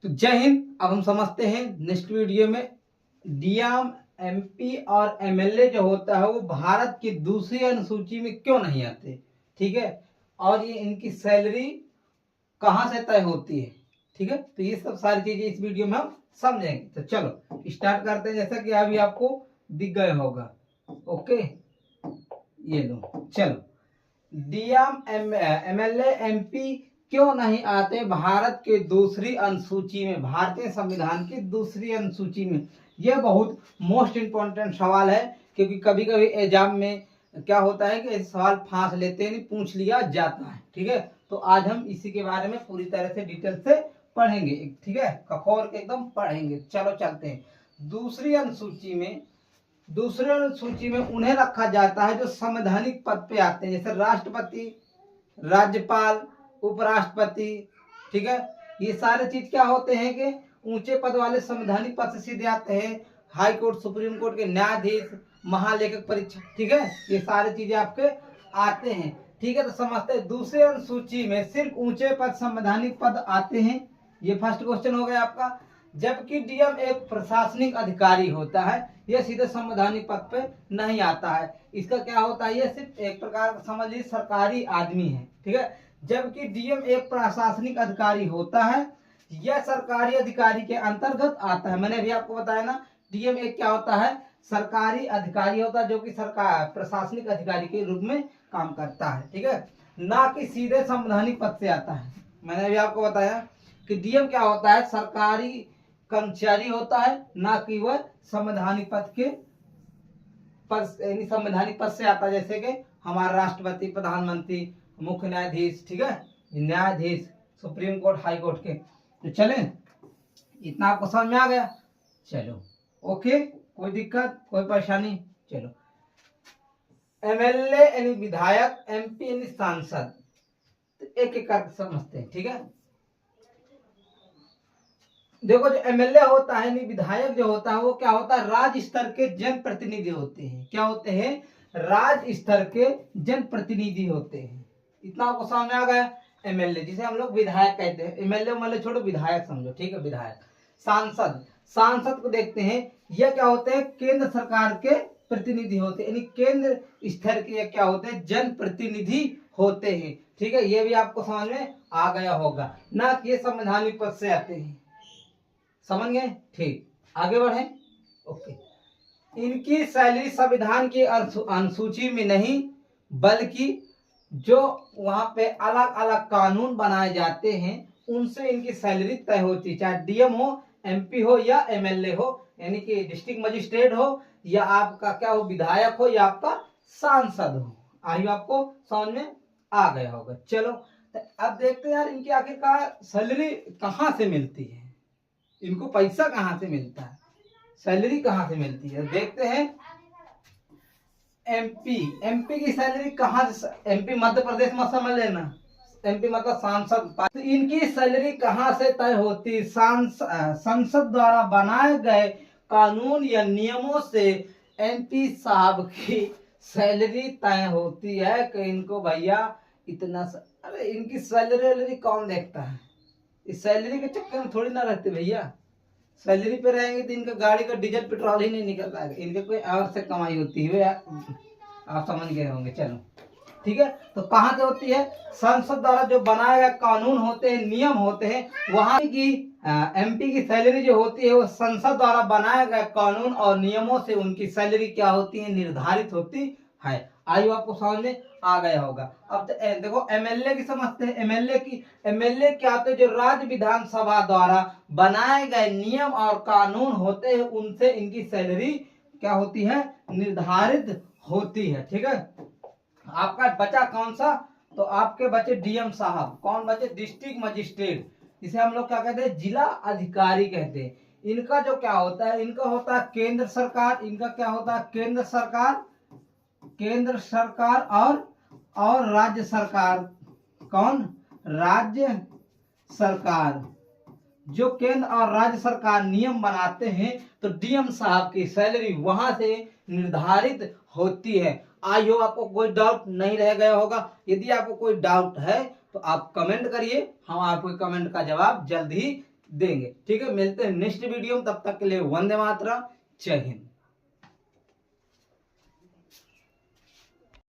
तो जय हिंद। अब हम समझते हैं नेक्स्ट वीडियो में डीएम, एमपी और एमएलए जो होता है वो भारत की दूसरी अनुसूची में क्यों नहीं आते, ठीक है, और ये इनकी सैलरी कहाँ से तय होती है, ठीक है। तो ये सब सारी चीजें इस वीडियो में हम समझेंगे। तो चलो स्टार्ट करते हैं, जैसा कि अभी आपको दिख गया होगा। ओके, ये लो, चलो। डीएम, एमएलए, एमपी क्यों नहीं आते भारत के दूसरी अनुसूची में, भारतीय संविधान की दूसरी अनुसूची में? यह बहुत मोस्ट इम्पोर्टेंट सवाल है, क्योंकि कभी कभी एग्जाम में क्या होता है कि सवाल फांस लेते हैं, पूछ लिया जाता है, ठीक है। तो आज हम इसी के बारे में पूरी तरह से डिटेल से पढ़ेंगे, ठीक है, कखोर के एकदम पढ़ेंगे। चलो चलते हैं। दूसरी अनुसूची में उन्हें रखा जाता है जो संवैधानिक पद पे आते हैं, जैसे राष्ट्रपति, राज्यपाल, उपराष्ट्रपति, ठीक है। ये सारे चीज क्या होते हैं कि ऊंचे पद वाले संवैधानिक पद से सीधे आते हैं। हाई कोर्ट, सुप्रीम कोर्ट के न्यायाधीश, महालेखक परीक्षा, ठीक है, ये सारी चीजें आपके आते हैं, ठीक है। तो समझते हैं, दूसरे अनुसूची में सिर्फ ऊंचे पद संवैधानिक पद आते हैं। ये फर्स्ट क्वेश्चन हो गया आपका। जबकि डीएम एक प्रशासनिक अधिकारी होता है, यह सीधे संवैधानिक पद पे नहीं आता है। इसका क्या होता है, यह सिर्फ एक प्रकार का समझ लीजिए सरकारी आदमी है, ठीक है। जबकि डीएम एक प्रशासनिक अधिकारी होता है, यह सरकारी अधिकारी के अंतर्गत आता है। मैंने अभी आपको बताया ना, डीएम एक क्या होता है, सरकारी अधिकारी होता है, जो कि सरकार प्रशासनिक अधिकारी के रूप में काम करता है, ठीक है, ना कि सीधे संवैधानिक पद से आता है। मैंने अभी आपको बताया कि डीएम क्या होता है, सरकारी कर्मचारी होता है, ना कि वह संवैधानिक पद के यानी संवैधानिक पद से आता है, जैसे कि हमारा राष्ट्रपति, प्रधानमंत्री, मुख्य न्यायाधीश, ठीक है, न्यायाधीश, सुप्रीम कोर्ट, हाई कोर्ट के। तो चले, इतना आपको समझ में आ गया? चलो ओके, कोई दिक्कत, कोई परेशानी? चलो, एमएलए यानी विधायक, एमपी यानी सांसद, तो एक एक करके समझते हैं, ठीक है। देखो, जो एमएलए होता है यानी विधायक जो होता है, वो क्या होता है, राज्य स्तर के जनप्रतिनिधि होते हैं। क्या होते हैं? राज्य स्तर के जनप्रतिनिधि होते हैं। इतना आपको समझ में आ गया? एमएलए जिसे हम लोग विधायक कहते हैं, एमएलए मतलब छोड़ो, विधायक समझो, ठीक है, विधायक। सांसद, सांसद को देखते हैं, यह क्या होते हैं, केंद्र सरकार के प्रतिनिधि होते हैं, यानी केंद्र स्तर के क्या होते हैं, जनप्रतिनिधि होते हैं, ठीक है। ये भी आपको समझ में आ गया होगा ना, कि ये संवैधानिक पद से आते हैं। समझ गए? ठीक, आगे बढ़े। ओके, इनकी सैलरी संविधान की अनुसूची में नहीं, बल्कि जो वहां पे अलग अलग कानून बनाए जाते हैं उनसे इनकी सैलरी तय होती है, चाहे डीएम हो, एमपी हो या एमएलए हो, यानी कि डिस्ट्रिक्ट मजिस्ट्रेट हो, या आपका क्या हो, विधायक हो, या आपका सांसद हो। आई आपको समझ में आ गया होगा। चलो, तो अब देखते हैं यार, इनकी आखिरकार सैलरी कहाँ से मिलती है, इनको पैसा कहाँ से मिलता है, सैलरी कहाँ से मिलती है? देखते हैं। एमपी, एमपी की सैलरी कहाँ से? एमपी मध्य प्रदेश में समझ लेना, एमपी मतलब सांसद। तो इनकी सैलरी कहाँ से तय होती? संसद द्वारा बनाए गए कानून या नियमों से एमपी साहब की सैलरी तय होती है कि इनको भैया इतना अरे इनकी सैलरी कौन देखता है? इस सैलरी के चक्कर में थोड़ी ना रहते भैया। सैलरी पे रहेंगे तो इनका गाड़ी का डीजल पेट्रोल ही नहीं निकल पाएगा, इनके कोई और से कमाई होती है, आप समझ गए होंगे। चलो ठीक है, तो कहाँ से होती है? संसद द्वारा जो बनाए गए कानून होते हैं, नियम होते हैं, वहां की एमपी की सैलरी जो होती है वो संसद द्वारा बनाए गए कानून और नियमों से उनकी सैलरी क्या होती है, निर्धारित होती है। आयु आपको समझ में आ गया होगा। अब तो देखो एमएलए की समझते हैं। एमएलए क्या होते हैं? जो राज्य विधानसभा द्वारा बनाए गए नियम और कानून होते हैं उनसे इनकी सैलरी क्या होती है, निर्धारित होती है, ठीक है। आपका बचा कौन सा? तो आपके बचे डीएम साहब। कौन बचे? डिस्ट्रिक्ट मजिस्ट्रेट, जिसे हम लोग क्या कहते हैं, जिला अधिकारी कहते हैं। इनका जो क्या होता है, इनका होता है केंद्र सरकार। इनका क्या होता है? केंद्र सरकार और राज्य सरकार। कौन? राज्य सरकार। जो केंद्र और राज्य सरकार नियम बनाते हैं तो डीएम साहब की सैलरी वहां से निर्धारित होती है। आई हो आपको कोई डाउट नहीं रह गया होगा। यदि आपको कोई डाउट है तो आप कमेंट करिए, हम आपको कमेंट का जवाब जल्द ही देंगे। ठीक है, मिलते हैं नेक्स्ट वीडियो में, तब तक के लिए वंदे मातरम, जय हिंद।